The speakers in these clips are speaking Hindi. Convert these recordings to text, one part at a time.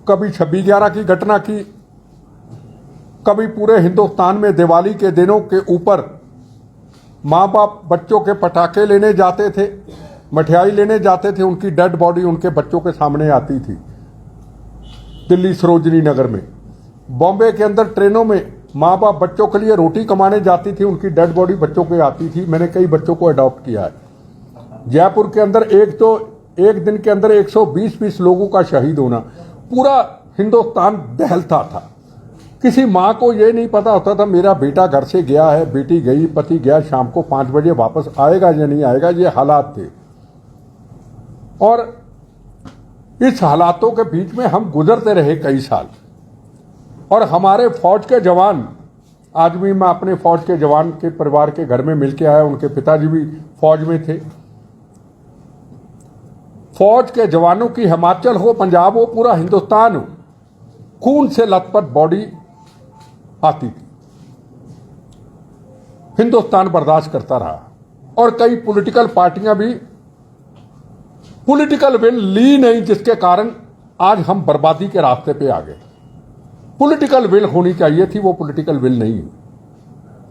कभी 26/11 की घटना की, कभी पूरे हिंदुस्तान में दिवाली के दिनों के ऊपर माँ बाप बच्चों के पटाखे लेने जाते थे, मिठाई लेने जाते थे, उनकी डेड बॉडी उनके बच्चों के सामने आती थी। दिल्ली सरोजनी नगर में, बॉम्बे के अंदर ट्रेनों में माँ बाप बच्चों के लिए रोटी कमाने जाती थी, उनकी डेड बॉडी बच्चों के आती थी। मैंने कई बच्चों को अडॉप्ट किया है। जयपुर के अंदर एक दिन के अंदर 120 लोगों का शहीद होना, पूरा हिंदुस्तान दहलता था। किसी माँ को यह नहीं पता होता था मेरा बेटा घर से गया है, बेटी गई, पति गया, शाम को 5 बजे वापस आएगा या नहीं आएगा। ये हालात थे और इस हालातों के बीच में हम गुजरते रहे कई साल। और हमारे फौज के जवान, आज भी मैं अपने फौज के जवान के परिवार के घर में मिलके आया, उनके पिताजी भी फौज में थे। फौज के जवानों की हिमाचल हो, पंजाब हो, पूरा हिंदुस्तान हो, खून से लथपथ बॉडी आती थी। हिंदुस्तान बर्दाश्त करता रहा और कई पॉलिटिकल पार्टियां भी पॉलिटिकल विल ली नहीं, जिसके कारण आज हम बर्बादी के रास्ते पे आ गए। पॉलिटिकल विल होनी चाहिए थी, वो पॉलिटिकल विल नहीं है।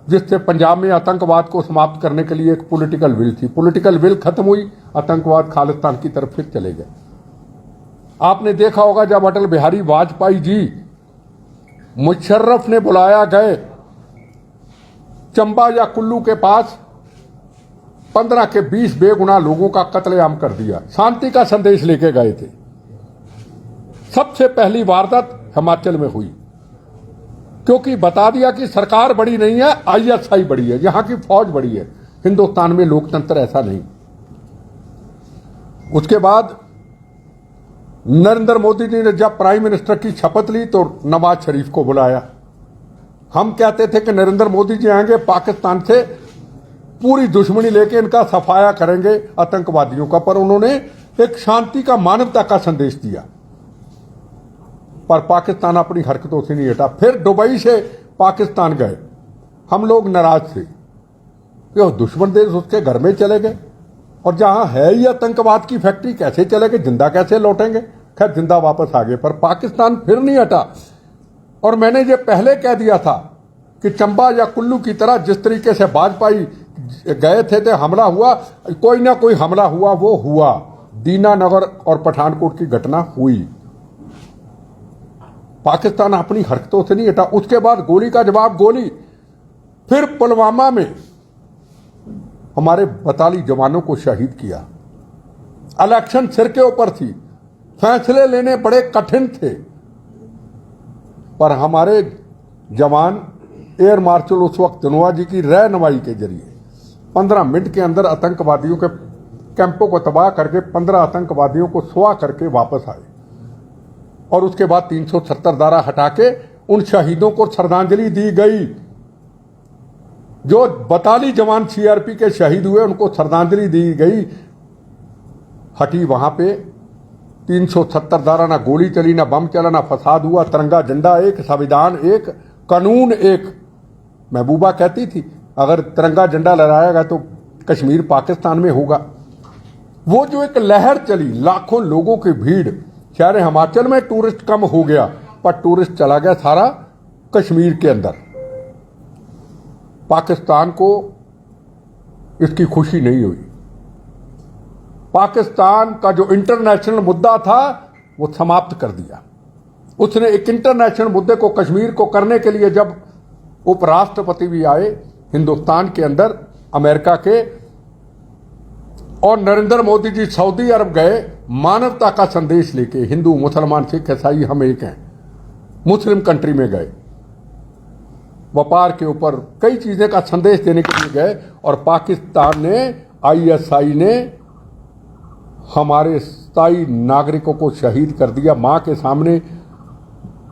जिससे पंजाब में आतंकवाद को समाप्त करने के लिए एक पॉलिटिकल विल थी, पॉलिटिकल विल खत्म हुई, आतंकवाद खालिस्तान की तरफ फिर चले गए। आपने देखा होगा जब अटल बिहारी वाजपेयी जी मुशर्रफ ने बुलाया गए चंबा या कुल्लू के पास, 15 के 20 बेगुनाह लोगों का कत्लेआम कर दिया, शांति का संदेश लेके गए थे। सबसे पहली वारदात हिमाचल में हुई, क्योंकि बता दिया कि सरकार बड़ी नहीं है, ISI बड़ी है, यहां की फौज बड़ी है। हिंदुस्तान में लोकतंत्र ऐसा नहीं। उसके बाद नरेंद्र मोदी जी ने जब प्राइम मिनिस्टर की शपथ ली तो नवाज शरीफ को बुलाया। हम कहते थे कि नरेंद्र मोदी जी आएंगे, पाकिस्तान से पूरी दुश्मनी लेके इनका सफाया करेंगे आतंकवादियों का, पर उन्होंने एक शांति का, मानवता का संदेश दिया। पर पाकिस्तान अपनी हरकतों से नहीं हटा। फिर दुबई से पाकिस्तान गए, हम लोग नाराज थे कि दुश्मन देश उसके घर में चले गए, और जहां है ही आतंकवाद की फैक्ट्री, कैसे चले गए, जिंदा कैसे लौटेंगे। खैर जिंदा वापस आ गए, पर पाकिस्तान फिर नहीं हटा। और मैंने ये पहले कह दिया था कि चंबा या कुल्लू की तरह जिस तरीके से वाजपेयी गए थे हमला हुआ, कोई ना कोई हमला हुआ, वो हुआ। दीनानगर और पठानकोट की घटना हुई। पाकिस्तान अपनी हरकतों से नहीं हटा। उसके बाद गोली का जवाब गोली। फिर पुलवामा में हमारे बताली जवानों को शहीद किया। इलेक्शन सिर के ऊपर थी, फैसले लेने बड़े कठिन थे, पर हमारे जवान एयर मार्शल उस वक्त धनोआ जी की रहनुमाई के जरिए 15 मिनट के अंदर आतंकवादियों के कैंपों को तबाह करके 15 आतंकवादियों को सुआ करके वापस आए। और उसके बाद 370 धारा हटा के उन शहीदों को श्रद्धांजलि दी गई। जो बताली जवान CRP के शहीद हुए उनको श्रद्धांजलि दी गई। हटी वहां पे 370 धारा, ना गोली चली, ना बम चला, ना फसाद हुआ। तिरंगा झंडा एक, संविधान एक, कानून एक। महबूबा कहती थी अगर तिरंगा झंडा लहराएगा तो कश्मीर पाकिस्तान में होगा। वो जो एक लहर चली, लाखों लोगों की भीड़। शहर हिमाचल में टूरिस्ट कम हो गया, पर टूरिस्ट चला गया सारा कश्मीर के अंदर। पाकिस्तान को इसकी खुशी नहीं हुई। पाकिस्तान का जो इंटरनेशनल मुद्दा था वो समाप्त कर दिया उसने। एक इंटरनेशनल मुद्दे को, कश्मीर को करने के लिए जब उपराष्ट्रपति भी आए हिंदुस्तान के अंदर, अमेरिका के, और नरेंद्र मोदी जी सऊदी अरब गए मानवता का संदेश लेके। हिंदू, मुसलमान, सिख, ईसाई हम एक हैं। मुस्लिम कंट्री में गए, व्यापार के ऊपर कई चीजें का संदेश देने के लिए गए। और पाकिस्तान ने, ISI ने हमारे 27 नागरिकों को शहीद कर दिया। मां के सामने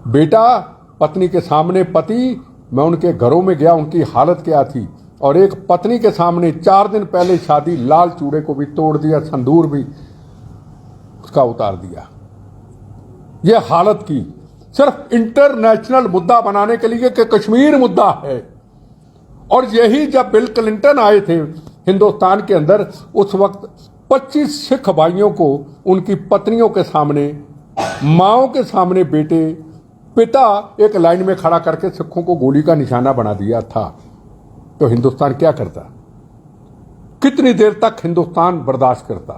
बेटा, पत्नी के सामने पति। मैं उनके घरों में गया, उनकी हालत क्या थी। और एक पत्नी के सामने 4 दिन पहले शादी, लाल चूड़े को भी तोड़ दिया, संदूर भी उसका उतार दिया। यह हालत की सिर्फ इंटरनेशनल मुद्दा बनाने के लिए कि कश्मीर मुद्दा है। और यही जब बिल क्लिंटन आए थे हिंदुस्तान के अंदर, उस वक्त 25 सिख भाइयों को उनकी पत्नियों के सामने माओं के सामने बेटे, पिता एक लाइन में खड़ा करके सिखों को गोली का निशाना बना दिया था, तो हिंदुस्तान क्या करता? कितनी देर तक हिंदुस्तान बर्दाश्त करता?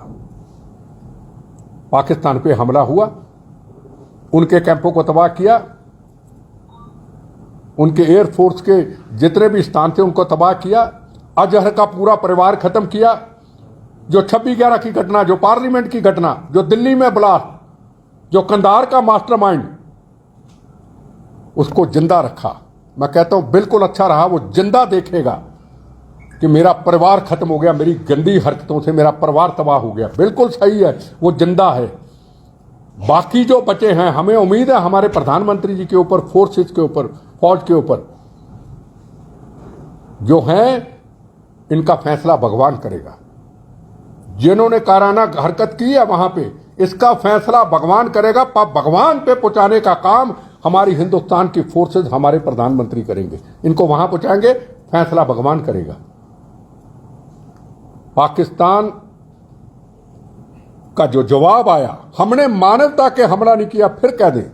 पाकिस्तान पे हमला हुआ, उनके कैंपों को तबाह किया, उनके एयरफोर्स के जितने भी स्थान थे उनको तबाह किया, अजहर का पूरा परिवार खत्म किया, जो 26/11 की घटना, जो पार्लियामेंट की घटना, जो दिल्ली में ब्लास्ट, जो कंधार का मास्टरमाइंड, उसको जिंदा रखा। मैं कहता हूं बिल्कुल अच्छा रहा, वो जिंदा देखेगा कि मेरा परिवार खत्म हो गया, मेरी गंदी हरकतों से मेरा परिवार तबाह हो गया। बिल्कुल सही है, वो जिंदा है। बाकी जो बचे हैं, हमें उम्मीद है हमारे प्रधानमंत्री जी के ऊपर, फोर्सेस के ऊपर, फौज के ऊपर जो हैं, इनका फैसला भगवान करेगा। जिन्होंने काराना हरकत की है वहां पे, इसका फैसला भगवान करेगा। भगवान पे पहुंचाने का काम हमारी हिंदुस्तान की फोर्सेस, हमारे प्रधानमंत्री करेंगे। इनको वहां पहुंचाएंगे, फैसला भगवान करेगा। पाकिस्तान का जो जवाब आया, हमने मानवता के हमला नहीं किया, फिर कह दें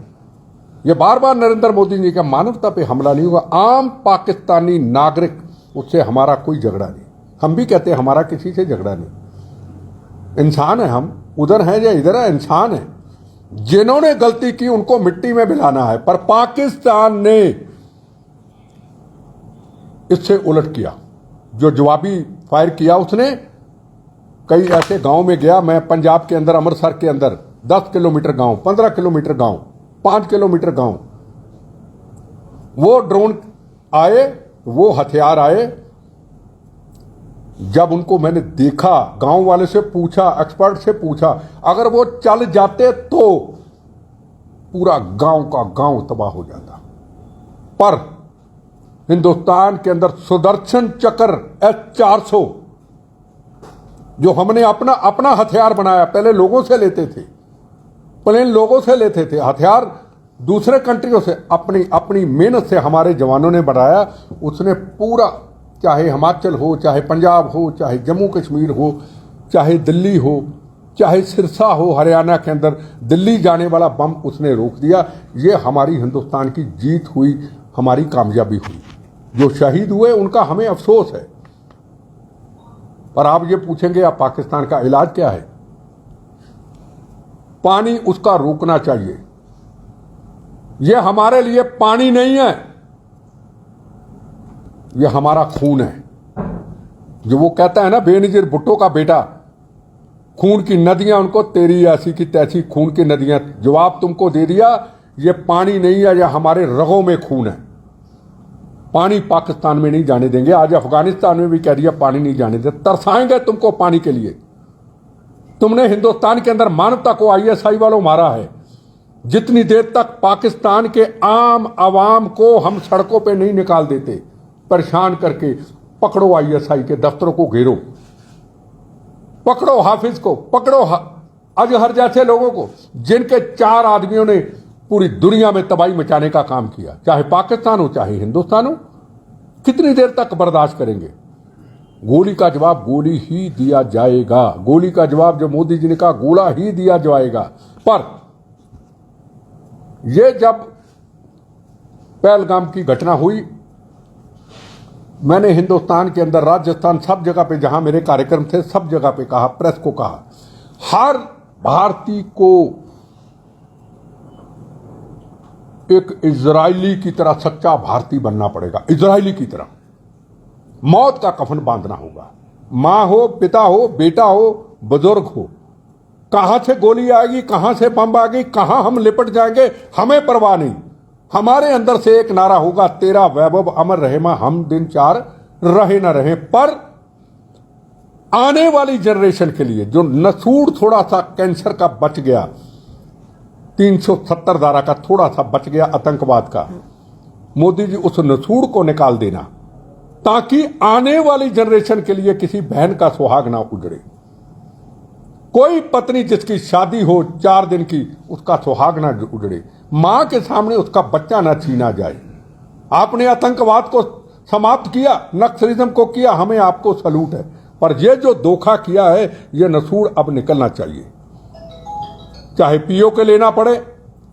ये बार बार नरेंद्र मोदी जी का, मानवता पे हमला नहीं हुआ। आम पाकिस्तानी नागरिक, उससे हमारा कोई झगड़ा नहीं। हम भी कहते हैं हमारा किसी से झगड़ा नहीं, इंसान है हम, उधर है या इधर है, इंसान है। जिन्होंने गलती की उनको मिट्टी में मिलाना है, पर पाकिस्तान ने इससे उलट किया। जो जवाबी फायर किया उसने, कई ऐसे गांव में गया मैं, पंजाब के अंदर, अमृतसर के अंदर 10 किलोमीटर गांव, 15 किलोमीटर गांव, 5 किलोमीटर गांव, वो ड्रोन आए, वो हथियार आए। जब उनको मैंने देखा, गांव वाले से पूछा, एक्सपर्ट से पूछा, अगर वो चल जाते तो पूरा गांव का गांव तबाह हो जाता। पर हिंदुस्तान के अंदर सुदर्शन चक्र S-400 जो हमने अपना हथियार बनाया, पहले लोगों से लेते थे, प्लेन लोगों से लेते थे, हथियार दूसरे कंट्रियों से, अपनी मेहनत से हमारे जवानों ने बनाया। उसने पूरा, चाहे हिमाचल हो, चाहे पंजाब हो, चाहे जम्मू कश्मीर हो, चाहे दिल्ली हो, चाहे सिरसा हो, हरियाणा के अंदर दिल्ली जाने वाला बम उसने रोक दिया। ये हमारी हिंदुस्तान की जीत हुई, हमारी कामयाबी हुई। जो शहीद हुए उनका हमें अफसोस है, पर आप ये पूछेंगे आप पाकिस्तान का इलाज क्या है? पानी उसका रोकना चाहिए। ये हमारे लिए पानी नहीं है, ये हमारा खून है। जो वो कहता है ना, बेनजीर भुट्टो का बेटा, खून की नदियां उनको तेरी ऐसी की तैसी खून की नदियां, जवाब तुमको दे दिया। ये पानी नहीं है, यह हमारे रगों में खून है। पानी पाकिस्तान में नहीं जाने देंगे। आज अफगानिस्तान में भी कह दिया पानी नहीं जाने दे, तरसाएंगे तुमको पानी के लिए। तुमने हिंदुस्तान के अंदर मानवता को ISI वालों मारा है। जितनी देर तक पाकिस्तान के आम आवाम को हम सड़कों पे नहीं निकाल देते, परेशान करके, पकड़ो ISI के दफ्तरों को, घेरो, पकड़ो हाफिज को, पकड़ो अजहर जैसे लोगों को, जिनके 4 आदमियों ने पूरी दुनिया में तबाही मचाने का काम किया, चाहे पाकिस्तान हो चाहे हिंदुस्तान हो। कितनी देर तक बर्दाश्त करेंगे? गोली का जवाब गोली ही दिया जाएगा। गोली का जवाब जो मोदी जी ने कहा, गोला ही दिया जाएगा। पर यह जब पहलगाम की घटना हुई, मैंने हिंदुस्तान के अंदर, राजस्थान, सब जगह पे जहां मेरे कार्यक्रम थे, सब जगह पे कहा, प्रेस को कहा, हर भारतीय को एक इजरायली की तरह सच्चा भारतीय बनना पड़ेगा। इजरायली की तरह मौत का कफन बांधना होगा। मां हो, पिता हो, बेटा हो, बुजुर्ग हो, कहां से गोली आएगी, कहां से बम आएगी, कहां हम लिपट जाएंगे, हमें परवाह नहीं। हमारे अंदर से एक नारा होगा, तेरा वैभव अमर रहे मां, हम दिन 4 रहे ना रहे। पर आने वाली जनरेशन के लिए जो नसूड़ थोड़ा सा कैंसर का बच गया, 370 धारा का थोड़ा सा बच गया आतंकवाद का, मोदी जी उस नसूड़ को निकाल देना, ताकि आने वाली जनरेशन के लिए किसी बहन का सुहाग ना उजड़े। कोई पत्नी जिसकी शादी हो 4 दिन की, उसका सुहाग ना उजड़े, मां के सामने उसका बच्चा ना छीना जाए। आपने आतंकवाद को समाप्त किया, नक्सलिज्म को किया, हमें आपको सलूट है। पर यह जो धोखा किया है, यह नसूड़ अब निकलना चाहिए। चाहे पीओ के लेना पड़े,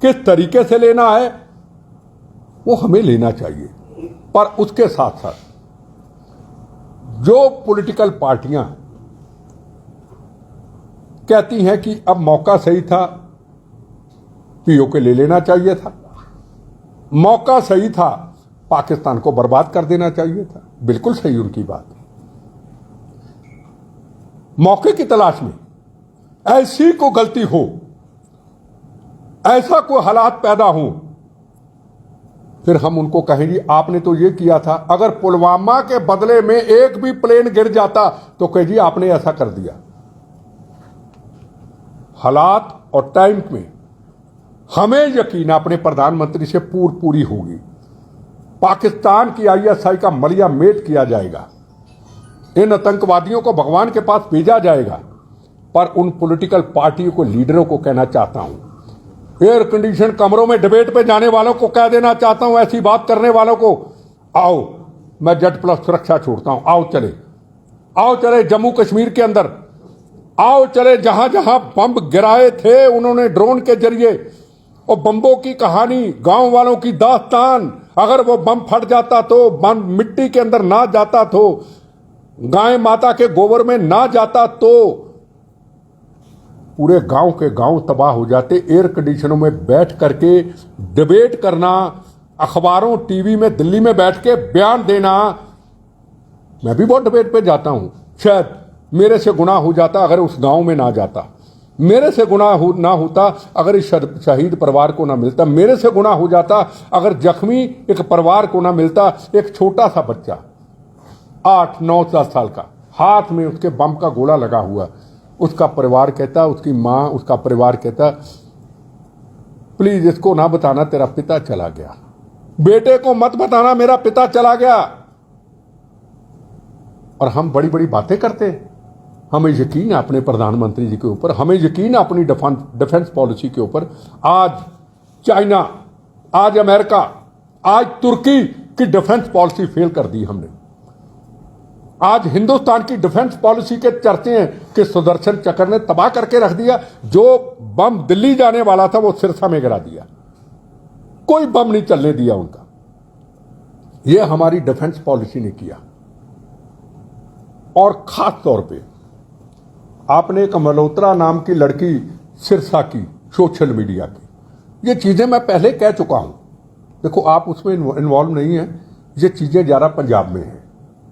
किस तरीके से लेना है वो हमें लेना चाहिए। पर उसके साथ साथ जो पॉलिटिकल पार्टियां कहती हैं कि अब मौका सही था, पीओके ले लेना चाहिए था, मौका सही था, पाकिस्तान को बर्बाद कर देना चाहिए था, बिल्कुल सही उनकी बात। मौके की तलाश में ऐसी को गलती हो, ऐसा कोई हालात पैदा हो, फिर हम उनको कहेंगे आपने तो ये किया था। अगर पुलवामा के बदले में एक भी प्लेन गिर जाता तो कहिए आपने ऐसा कर दिया। हालात और टाइम में हमें यकीन अपने प्रधानमंत्री से पूरी होगी। पाकिस्तान की आईएसआई का मलिया मेट किया जाएगा, इन आतंकवादियों को भगवान के पास भेजा जाएगा। पर उन पॉलिटिकल पार्टियों को, लीडरों को कहना चाहता हूं, एयर कंडीशन कमरों में डिबेट पे जाने वालों को कह देना चाहता हूं, ऐसी बात करने वालों को, आओ मैं जेड प्लस सुरक्षा छोड़ता हूं, आओ चले जम्मू कश्मीर के अंदर, आओ चले जहां जहां बम गिराए थे उन्होंने ड्रोन के जरिए, और बम्बों की कहानी, गांव वालों की दास्तान। अगर वो बम फट जाता तो, बम मिट्टी के अंदर ना जाता तो, गाय माता के गोबर में ना जाता तो पूरे गांव के गांव तबाह हो जाते। एयर कंडीशनों में बैठ करके डिबेट करना, अखबारों टीवी में दिल्ली में बैठ के बयान देना, मैं भी बहुत डिबेट पे जाता हूं, शायद मेरे से गुनाह हो जाता अगर उस गांव में ना जाता, मेरे से गुनाह ना होता अगर इस शहीद परिवार को ना मिलता, मेरे से गुनाह हो जाता अगर जख्मी एक परिवार को ना मिलता। एक छोटा सा बच्चा 8-9 साल का, हाथ में उसके बम का गोला लगा हुआ, उसका परिवार कहता, उसकी मां, उसका परिवार कहता प्लीज इसको ना बताना तेरा पिता चला गया, बेटे को मत बताना मेरा पिता चला गया। और हम बड़ी बड़ी बातें करते हैं। हमें यकीन है अपने प्रधानमंत्री जी के ऊपर, हमें यकीन है अपनी डिफेंस पॉलिसी के ऊपर। आज चाइना, आज अमेरिका, आज तुर्की की डिफेंस पॉलिसी फेल कर दी हमने। आज हिंदुस्तान की डिफेंस पॉलिसी के चर्चे हैं कि सुदर्शन चक्र ने तबाह करके रख दिया। जो बम दिल्ली जाने वाला था वो सिरसा में गिरा दिया, कोई बम नहीं चलने दिया उनका। यह हमारी डिफेंस पॉलिसी ने किया। और खास तौर पे आपने एक मल्होत्रा नाम की लड़की सिरसा की, सोशल मीडिया की, ये चीजें मैं पहले कह चुका हूं। देखो आप उसमें इन्वॉल्व नहीं है, ये चीजें ज्यादा पंजाब में है,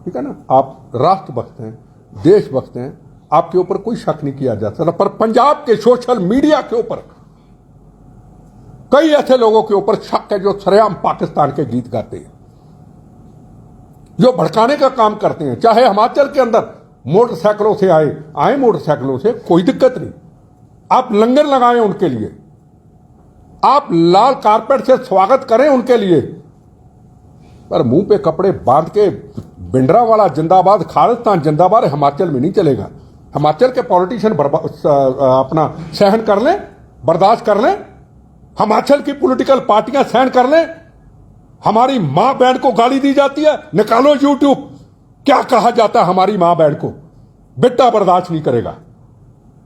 ठीक है ना। आप राष्ट्रभक्त हैं, देशभक्त हैं, आपके ऊपर कोई शक नहीं किया जा सकता। पर पंजाब के सोशल मीडिया के ऊपर कई ऐसे लोगों के ऊपर शक है जो सरेआम पाकिस्तान के गीत गाते हैं, जो भड़काने का काम करते हैं। चाहे हिमाचल के अंदर मोटरसाइकिलों से आए मोटरसाइकिलों से, कोई दिक्कत नहीं, आप लंगर लगाएं उनके लिए, आप लाल कारपेट से स्वागत करें उनके लिए, पर मुंह पे कपड़े बांध के बिंडरा वाला जिंदाबाद, खालिस्तान जिंदाबाद हिमाचल में नहीं चलेगा। हिमाचल के पॉलिटिशियन अपना सहन कर लें, बर्दाश्त कर लें, हिमाचल की पॉलिटिकल पार्टियां सहन कर लें। हमारी मां बहन को गाली दी जाती है, निकालो यूट्यूब, क्या कहा जाता है हमारी मां बहन को। बिट्टा बर्दाश्त नहीं करेगा।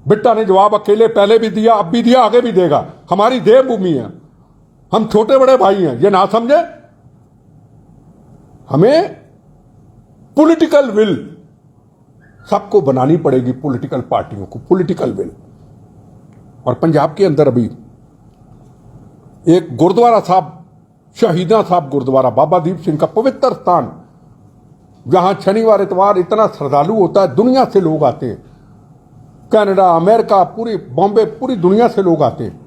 बिट्टा ने जवाब अकेले पहले भी दिया, अब भी दिया, आगे भी देगा। हमारी देवभूमि है, हम छोटे बड़े भाई हैं, ये ना समझे। हमें पॉलिटिकल विल सबको बनानी पड़ेगी, पॉलिटिकल पार्टियों को पॉलिटिकल विल। और पंजाब के अंदर अभी एक गुरुद्वारा साहब, शहीदा साहब गुरुद्वारा, बाबा दीप सिंह का पवित्र स्थान, जहां शनिवार इतवार इतना श्रद्धालु होता है, दुनिया से लोग आते हैं, कनाडा, अमेरिका, पूरी बॉम्बे, पूरी दुनिया से लोग आते हैं।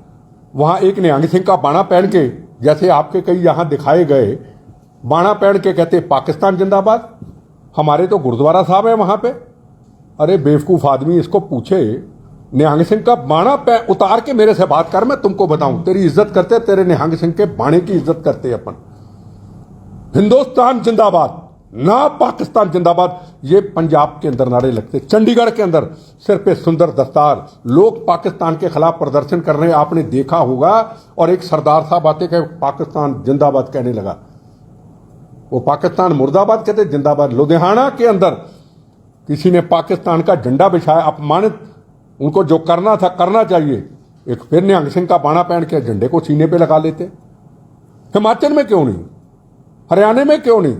वहां एक निहंग सिंह का बाणा पहन के, जैसे आपके कई यहां दिखाए गए, बाणा पहन के कहते पाकिस्तान जिंदाबाद। हमारे तो गुरुद्वारा साहब है वहां पे। अरे बेवकूफ आदमी, इसको पूछे, निहंग सिंह का बाणा उतार के मेरे से बात कर, मैं तुमको बताऊं। तेरी इज्जत करते, तेरे निहंग सिंह के बाणे की इज्जत करते अपन। हिंदुस्तान जिंदाबाद ना पाकिस्तान जिंदाबाद, ये पंजाब के अंदर नारे लगते। चंडीगढ़ के अंदर सिर पे सुंदर दस्तार, लोग पाकिस्तान के खिलाफ प्रदर्शन कर रहे हैं, आपने देखा होगा। और एक सरदार साहब आते कि पाकिस्तान जिंदाबाद कहने लगा, वो पाकिस्तान मुर्दाबाद कहते, जिंदाबाद। लुधियाना के अंदर किसी ने पाकिस्तान का झंडा बिछाया, अपमानित, उनको जो करना था करना चाहिए, एक फिर निहंग सिंह का बाणा पहन के झंडे को सीने पे लगा लेते। हिमाचल में क्यों नहीं, हरियाणा में क्यों नहीं,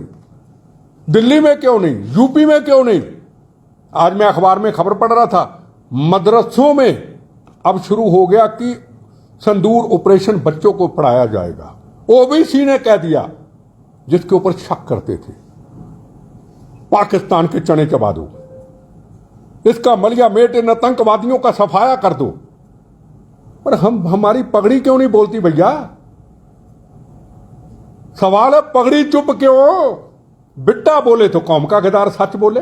दिल्ली में क्यों नहीं, यूपी में क्यों नहीं? आज मैं अखबार में खबर पढ़ रहा था, मदरसों में अब शुरू हो गया कि संदूर ऑपरेशन बच्चों को पढ़ाया जाएगा। ओबीसी ने कह दिया, जिसके ऊपर शक करते थे, पाकिस्तान के चने चबा दो, इसका मलिया मेट इन आतंकवादियों का सफाया कर दो। पर हमारी पगड़ी क्यों नहीं बोलती भैया? सवाल है पगड़ी चुप क्यों? बिट्टा बोले तो कौम का गद्दार सच बोले,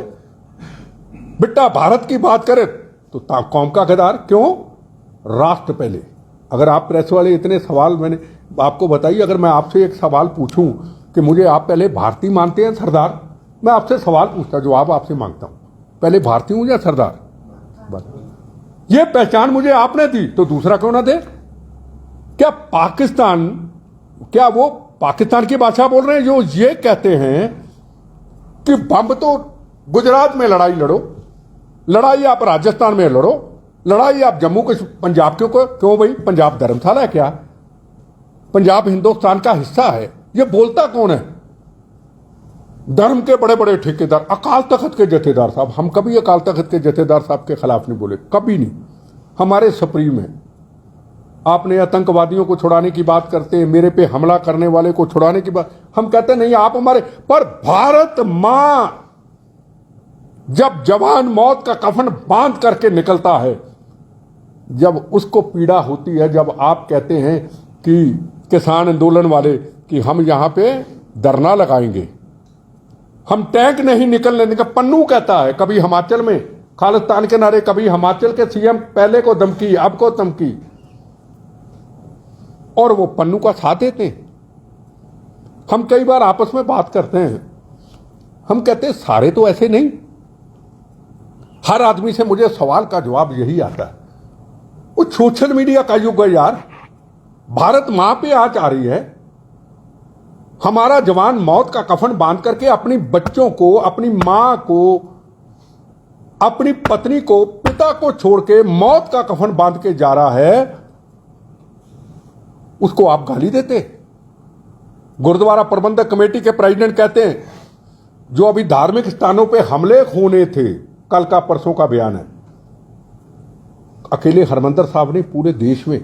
बिट्टा भारत की बात करे तो कौम का गद्दार क्यों? राष्ट्र पहले। अगर आप प्रेस वाले इतने सवाल, मैंने आपको बताइए, अगर मैं आपसे एक सवाल पूछूं कि मुझे आप पहले भारतीय मानते हैं सरदार, मैं आपसे सवाल पूछता, जवाब आपसे मांगता हूं, पहले भारतीय हूं या सरदार? बस ये पहचान मुझे आपने दी तो दूसरा क्यों ना दे? क्या पाकिस्तान, क्या वो पाकिस्तान की भाषा बोल रहे हैं जो ये कहते हैं कि बम तो गुजरात में लड़ाई लड़ो, लड़ाई आप राजस्थान में लड़ो, लड़ाई आप जम्मू पंजाब क्यों भाई? पंजाब धर्मशाला है क्या? पंजाब हिंदुस्तान का हिस्सा है। ये बोलता कौन है? धर्म के बड़े बड़े ठेकेदार, अकाल तख्त के जथेदार साहब। हम कभी अकाल तख्त के जथेदार साहब के खिलाफ नहीं बोले, कभी नहीं। हमारे सुप्रीम है। आपने आतंकवादियों को छुड़ाने की बात करते हैं, मेरे पे हमला करने वाले को छुड़ाने की बात, हम कहते नहीं आप हमारे। पर भारत मां जब जवान मौत का कफन बांध करके निकलता है, जब उसको पीड़ा होती है, जब आप कहते हैं कि किसान आंदोलन वाले कि हम यहां पे धरना लगाएंगे, हम टैंक नहीं निकलने देंगे, पन्नू कहता है, कभी हिमाचल में खालिस्तान के नारे, कभी हिमाचल के सीएम पहले को धमकी, अब को धमकी, और वो पन्नू का साथ देते हैं। हम कई बार आपस में बात करते हैं, हम कहते हैं सारे तो ऐसे नहीं। हर आदमी से मुझे सवाल का जवाब यही आता है, वो सोशल मीडिया का युग है यार। भारत मां पे आज आ रही है, हमारा जवान मौत का कफन बांध करके अपनी बच्चों को, अपनी मां को, अपनी पत्नी को, पिता को छोड़ के मौत का कफन बांध के जा रहा है, उसको आप गाली देते। गुरुद्वारा प्रबंधक कमेटी के प्रेसिडेंट कहते हैं जो अभी धार्मिक स्थानों पे हमले होने थे, कल का परसों का बयान है, अकेले हरमंदिर साहब ने पूरे देश में,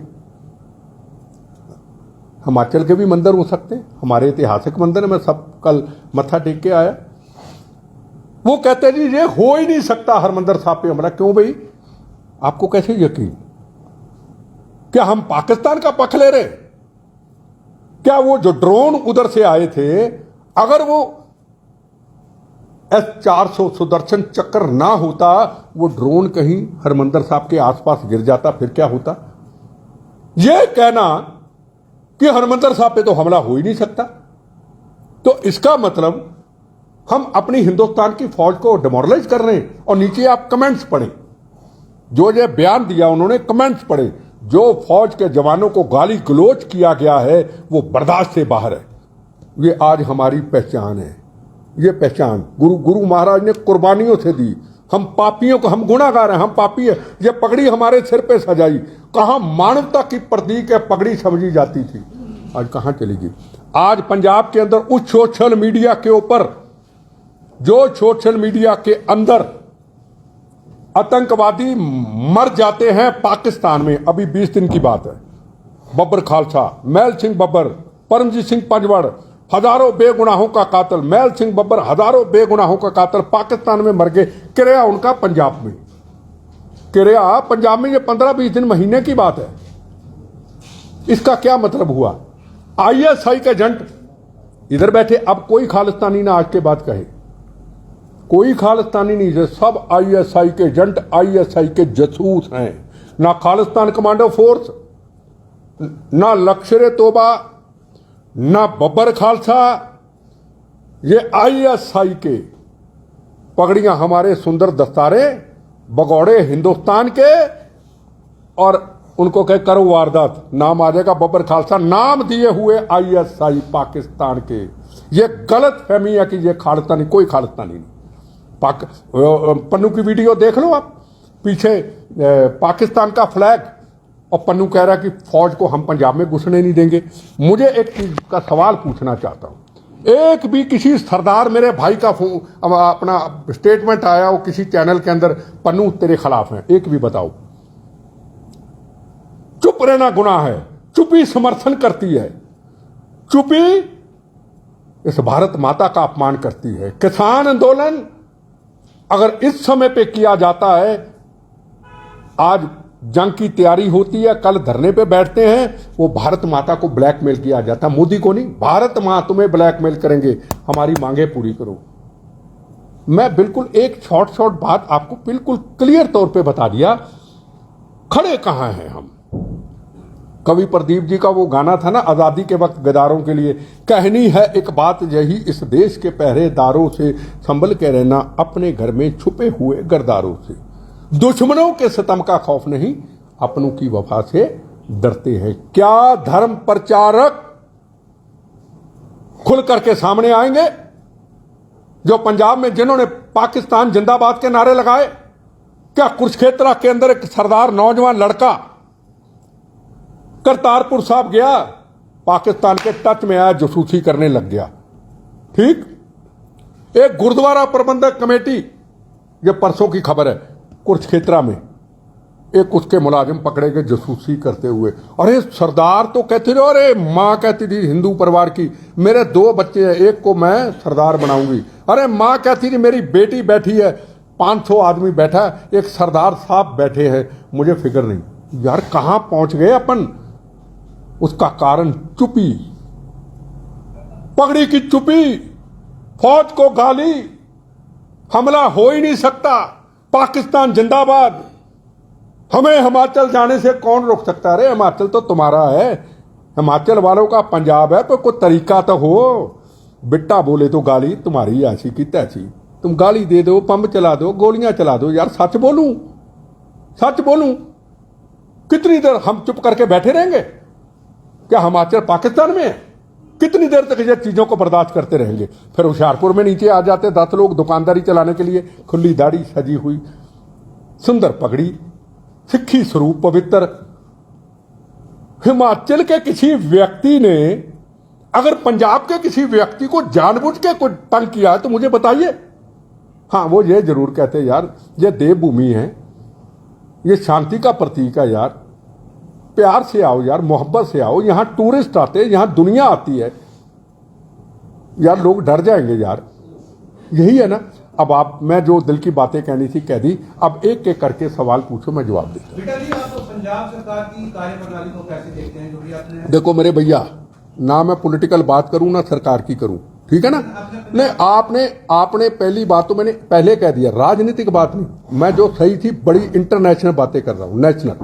हिमाचल के भी मंदिर हो सकते हैं, हमारे ऐतिहासिक मंदिर में सब कल मत्था टेक के आया। वो कहते हैं जी ये हो ही नहीं सकता हरमंदिर साहब पे हमला। क्यों भाई? आपको कैसे यकीन? क्या हम पाकिस्तान का पक्ष ले रहे? क्या वो जो ड्रोन उधर से आए थे, अगर वो S-400 सुदर्शन चक्र ना होता, वो ड्रोन कहीं हरमंदिर साहब के आसपास गिर जाता, फिर क्या होता? ये कहना कि हरमंदिर साहब पे तो हमला हो ही नहीं सकता, तो इसका मतलब हम अपनी हिंदुस्तान की फौज को डिमोरलाइज कर रहे हैं। और नीचे आप कमेंट्स पढ़ें, जो ये बयान दिया उन्होंने, कमेंट्स पढ़ें, जो फौज के जवानों को गाली गलोच किया गया है वो बर्दाश्त से बाहर है। ये आज हमारी पहचान है, ये पहचान गुरु महाराज ने कुर्बानियों से दी। हम पापियों को, हम गुनाहगार हैं, हम पापी है। ये पगड़ी हमारे सिर पे सजाई, कहां मानवता की प्रतीक है पगड़ी समझी जाती थी, आज कहां चली गई। आज पंजाब के अंदर उस सोशल मीडिया के ऊपर, जो सोशल मीडिया के अंदर आतंकवादी मर जाते हैं पाकिस्तान में, अभी 20 दिन की बात है, बब्बर खालसा, मैल सिंह बब्बर, परमजीत सिंह पंजवड़, हजारों बेगुनाहों का कातिल, मैल सिंह बब्बर हजारों बेगुनाहों का कातिल पाकिस्तान में मर गए। किरिया उनका पंजाब में, किरिया पंजाब में, ये 15-20 दिन महीने की बात है। इसका क्या मतलब हुआ? ISI के एजेंट इधर बैठे, अब कोई खालिस्तानी ना आज के बाद कहे, कोई खालिस्तानी नहीं है, सब ISI के एजेंट, ISI के जासूस हैं। ना खालिस्तान कमांडो फोर्स, ना लश्कर तोबा, ना बब्बर खालसा, ये ISI के पगड़ियां, हमारे सुंदर दस्तारे, बगौड़े हिंदुस्तान के, और उनको कह करो वारदात, नाम आ जाएगा बब्बर खालसा, नाम दिए हुए ISI पाकिस्तान के। ये गलत फहमी है कि ये खालिस्तानी, कोई खालिस्तानी नहीं। पन्नू की वीडियो देख लो आप, पीछे पाकिस्तान का फ्लैग, और पन्नू कह रहा है कि फौज को हम पंजाब में घुसने नहीं देंगे। मुझे एक चीज का सवाल पूछना चाहता हूं, एक भी किसी सरदार मेरे भाई का अपना स्टेटमेंट आया हो किसी चैनल के अंदर, पन्नू तेरे खिलाफ है, एक भी बताओ। चुप रहना गुनाह है, चुप्पी समर्थन करती है, चुप्पी इस भारत माता का अपमान करती है। किसान आंदोलन अगर इस समय पे किया जाता है, आज जंग की तैयारी होती है, कल धरने पे बैठते हैं, वो भारत माता को ब्लैकमेल किया जाता, मोदी को नहीं, भारत मां तुम्हें ब्लैकमेल करेंगे, हमारी मांगे पूरी करो। मैं बिल्कुल एक शॉर्ट बात आपको बिल्कुल क्लियर तौर पे बता दिया, खड़े कहां हैं हम। कवि प्रदीप जी का वो गाना था ना, आजादी के वक्त गद्दारों के लिए, कहनी है एक बात यही, इस देश के पहरेदारों से संभल के रहना, अपने घर में छुपे हुए गद्दारों से। दुश्मनों के सितम का खौफ नहीं, अपनों की वफा से डरते हैं। क्या धर्म प्रचारक खुल करके सामने आएंगे जो पंजाब में जिन्होंने पाकिस्तान जिंदाबाद के नारे लगाए? क्या कुरुक्षेत्र के अंदर एक सरदार नौजवान लड़का करतारपुर साहब गया, पाकिस्तान के टच में आया, जासूसी करने लग गया। ठीक, एक गुरुद्वारा प्रबंधक कमेटी, ये परसों की खबर है, कुरुक्षेत्रा में एक उसके मुलाजिम पकड़े गए जासूसी करते हुए। अरे सरदार तो कहते रहे, अरे मां कहती थी हिंदू परिवार की, मेरे 2 बच्चे हैं, एक को मैं सरदार बनाऊंगी। अरे मां कहती थी मेरी बेटी बैठी है, 500 आदमी बैठा है, एक सरदार साहब बैठे हैं, मुझे फिक्र नहीं। यार कहां पहुंच गए अपन? उसका कारण चुप्पी, पगड़ी की चुप्पी, फौज को गाली, हमला हो ही नहीं सकता, पाकिस्तान जिंदाबाद, हमें हिमाचल जाने से कौन रोक सकता? अरे हिमाचल तो तुम्हारा है, हिमाचल वालों का पंजाब है, तो कोई तरीका तो हो। बिट्टा बोले तो गाली तुम्हारी ऐसी की तैसी, तुम गाली दे दो, पंप चला दो, गोलियां चला दो। यार सच बोलूं, सच बोलूं, कितनी देर हम चुप करके बैठे रहेंगे? क्या हिमाचल पाकिस्तान में है? कितनी देर तक ये चीजों को बर्दाश्त करते रहेंगे? फिर होशियारपुर में नीचे आ जाते 10 लोग दुकानदारी चलाने के लिए, खुली दाढ़ी, सजी हुई, सुंदर पगड़ी, सिक्खी स्वरूप पवित्र। हिमाचल के किसी व्यक्ति ने अगर पंजाब के किसी व्यक्ति को जानबूझ के कुछ तंग किया है तो मुझे बताइए। हाँ, वो ये जरूर कहते हैं यार ये देवभूमि है, ये शांति का प्रतीक है, यार प्यार से आओ, यार मोहब्बत से आओ, यहां टूरिस्ट आते हैं, यहां दुनिया आती है, यार लोग डर जाएंगे यार। यही है ना। अब आप, मैं जो दिल की बातें कहनी थी कह दी, अब एक एक करके सवाल पूछो, मैं जवाब देता हूं। बेटा जी, आप तो पंजाब सरकार की कार्यप्रणाली को कैसे देखते हैं, जो भी आपने? देखो मेरे भैया, ना मैं पॉलिटिकल बात करूं ना सरकार की करूं, ठीक है ना। नहीं, आपने पहली बात तो मैंने पहले कह दिया, राजनीतिक बात नहीं, मैं जो सही थी बड़ी इंटरनेशनल बातें कर रहा हूं, नेशनल।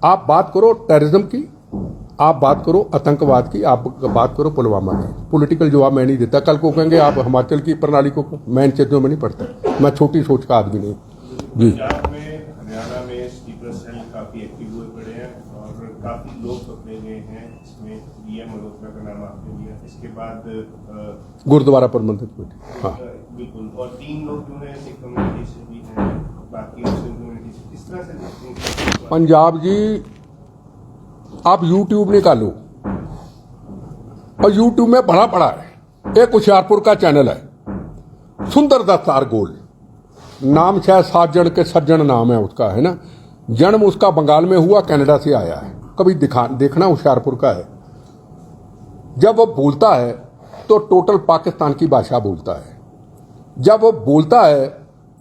आप बात करो टेररिज्म की, आप बात करो आतंकवाद की, आप बात करो पुलवामा की, पॉलिटिकल जवाब मैं नहीं देता। कल को कहेंगे आप हिमाचल की प्रणाली को, मैं इन चीजों में नहीं पढ़ता, मैं छोटी सोच का आदमी नहीं जी। पंजाब में, हरियाणा में स्लीपर सेल काफी एक्टिव हुए पड़े हैं और काफी लोग पकड़े गए हैं, इसमें डीएम मल्होत्रा का नाम आपने लिया। इसके बाद गुरुद्वारा प्रबंधक, हाँ बिल्कुल, और 3 लोग जो है सिख कम्युनिटी से भी हैं, बाकी मुस्लिम कम्युनिटी से, इस तरह से। पंजाब जी, आप यूट्यूब निकालो और यूट्यूब में बड़ा पड़ा है, एक होशियारपुर का चैनल है, सुंदर दस्तार गोल नाम, शायद साजन के सज्जन नाम है उसका, है ना। जन्म उसका बंगाल में हुआ, कनाडा से आया है, कभी देखना होशियारपुर का है। जब वो बोलता है तो टोटल पाकिस्तान की भाषा बोलता है, जब वो बोलता है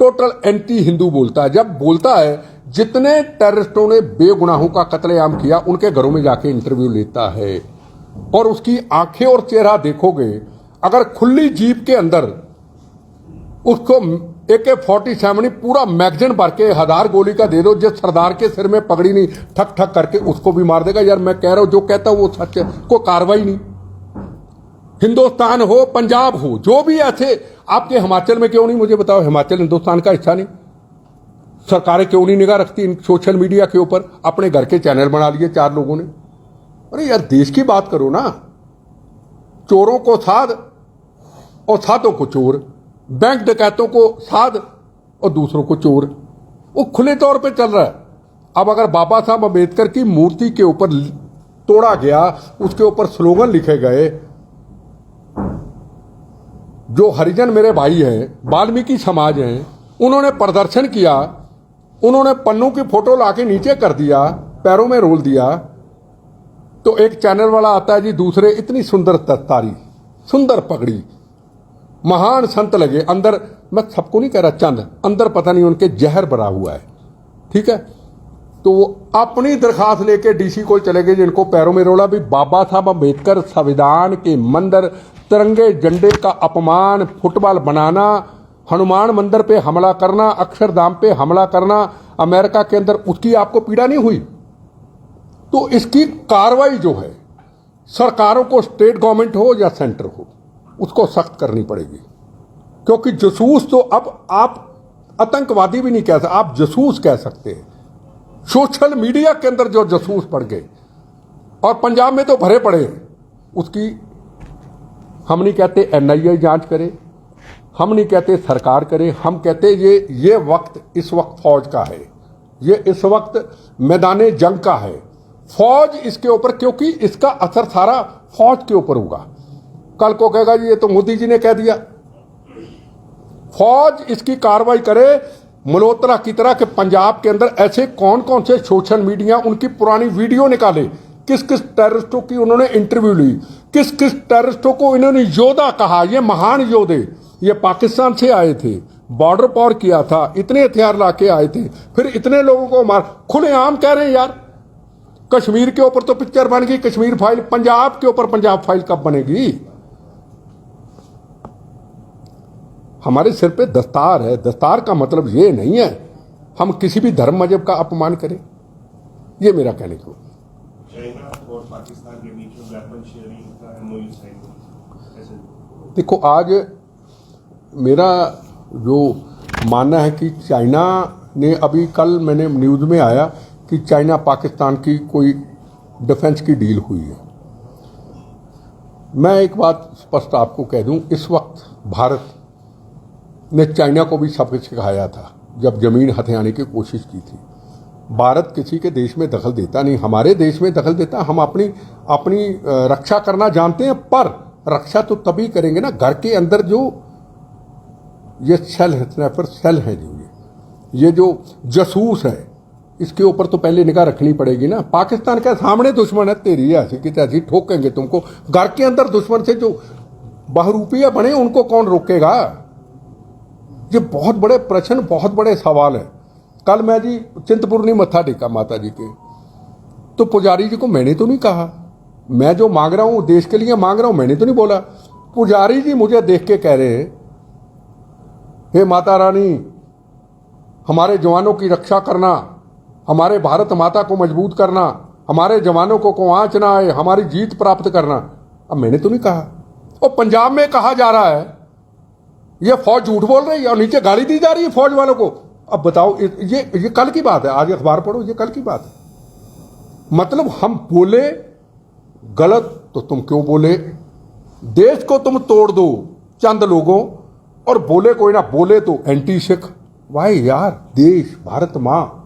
टोटल एंटी हिंदू बोलता है, जब बोलता है जितने टेररिस्टों ने बेगुनाहों का कत्लेआम किया उनके घरों में जाके इंटरव्यू लेता है, और उसकी आंखें और चेहरा देखोगे, अगर खुली जीप के अंदर उसको AK-47 पूरा मैगजीन भर के 1000 गोली का दे दो, जिस सरदार के सिर में पगड़ी नहीं ठक ठक करके उसको भी मार देगा। यार मैं कह रहा हूं, जो कहता हूं वो सच है, कोई कार्रवाई नहीं। हिंदुस्तान हो, पंजाब हो, जो भी ऐसे, आपके हिमाचल में क्यों नहीं, मुझे बताओ, हिमाचल हिंदुस्तान का हिस्सा नहीं? सरकारें क्यों नहीं निगाह रखती इन सोशल मीडिया के ऊपर? अपने घर के चैनल बना लिए 4 लोगों ने। अरे यार देश की बात करो ना। चोरों को साध और साधों को चोर, बैंक डकैतों को साध और दूसरों को चोर, वो खुले तौर पे चल रहा है। अब अगर बाबा साहब अम्बेडकर की मूर्ति के ऊपर तोड़ा गया, उसके ऊपर स्लोगन लिखे गए, जो हरिजन मेरे भाई हैं, वाल्मीकि समाज हैं, उन्होंने प्रदर्शन किया, उन्होंने पन्नू की फोटो लाके नीचे कर दिया, पैरों में रोल दिया, तो एक चैनल वाला आता है जी, दूसरे इतनी सुंदर दस्तारी, सुंदर पगड़ी, महान संत लगे, अंदर मैं सबको नहीं कह रहा, चंद अंदर पता नहीं उनके जहर भरा हुआ है, ठीक है। तो वो अपनी दरखास्त लेके डीसी को चले गए, जिनको पैरों में रोला भी बाबा साहब अम्बेडकर संविधान के मंदिर, तिरंगे झंडे का अपमान, फुटबॉल बनाना, हनुमान मंदिर पे हमला करना, अक्षरधाम पे हमला करना, अमेरिका के अंदर, उसकी आपको पीड़ा नहीं हुई? तो इसकी कार्रवाई जो है सरकारों को, स्टेट गवर्नमेंट हो या सेंटर हो, उसको सख्त करनी पड़ेगी, क्योंकि जसूस तो अब आप आतंकवादी भी नहीं कह सकते, आप जसूस कह सकते हैं। सोशल मीडिया के अंदर जो जसूस पड़ गए, और पंजाब में तो भरे पड़े हैं, उसकी हम नहीं कहते एनआईए जांच करे, हम नहीं कहते सरकार करे, हम कहते ये वक्त इस वक्त फौज का है, ये इस वक्त मैदाने जंग का है, फौज इसके ऊपर, क्योंकि इसका असर सारा फौज के ऊपर होगा। कल को कहेगा जी ये तो मोदी जी ने कह दिया, फौज इसकी कार्रवाई करे। मल्होत्रा की तरह के पंजाब के अंदर ऐसे कौन कौन से सोशल मीडिया, उनकी पुरानी वीडियो निकाले, किस किस टेररिस्टों की उन्होंने इंटरव्यू ली, किस किस टेररिस्टों को इन्होंने योद्धा कहा, ये महान योद्धे, ये पाकिस्तान से आए थे, बॉर्डर पार किया था, इतने हथियार लाके आए थे, फिर इतने लोगों को मार, खुलेआम कह रहे हैं यार। कश्मीर के ऊपर तो पिक्चर बन गई, कश्मीर फाइल, पंजाब के ऊपर पंजाब फाइल कब बनेगी? हमारे सिर पे दस्तार है, दस्तार का मतलब ये नहीं है हम किसी भी धर्म मजहब का अपमान करें, ये मेरा कहने को। चाइना और पाकिस्तान के बीच में वेपन शेयरिंग का एमओयू साइन हुआ, कैसे? देखो, आज मेरा जो मानना है कि चाइना ने, अभी कल मैंने न्यूज़ में आया कि चाइना पाकिस्तान की कोई डिफेंस की डील हुई है। मैं एक बात स्पष्ट आपको कह दूं, इस वक्त भारत ने चाइना को भी सबक सिखाया था जब जमीन हथियाने की कोशिश की थी। भारत किसी के देश में दखल देता नहीं, हमारे देश में दखल देता, हम अपनी रक्षा करना जानते हैं, पर रक्षा तो तभी करेंगे ना, घर के अंदर जो ये सेल है, स्नैपर सेल है, जो ये जो जसूस है, इसके ऊपर तो पहले निगाह रखनी पड़ेगी ना। पाकिस्तान के सामने दुश्मन है, तेरी ऐसी की तैसी ठोकेंगे तुमको। घर के अंदर दुश्मन से जो बहरूपिया बने, उनको कौन रोकेगा? ये बहुत बड़े प्रश्न, बहुत बड़े सवाल है। कल मैं जी चिंतपूर्णी मत्था टेका माता जी के, तो पुजारी जी को मैंने तो नहीं कहा, मैं जो मांग रहा हूं देश के लिए मांग रहा हूं, मैंने तो नहीं बोला। पुजारी जी मुझे देख के कह रहे हैं, हे माता रानी, हमारे जवानों की रक्षा करना, हमारे भारत माता को मजबूत करना, हमारे जवानों को आंच ना आए, हमारी जीत प्राप्त करना। अब मैंने तो नहीं कहा, और पंजाब में कहा जा रहा है ये फौज झूठ बोल रही है, और नीचे गाली दी जा रही है फौज वालों को। अब बताओ, ये कल की बात है, आज अखबार पढ़ो, ये कल की बात है। मतलब हम बोले गलत तो तुम क्यों बोले? देश को तुम तोड़ दो चंद लोगों, और बोले कोई ना, बोले तो एंटी सिख। वाह यार, देश, भारत माँ,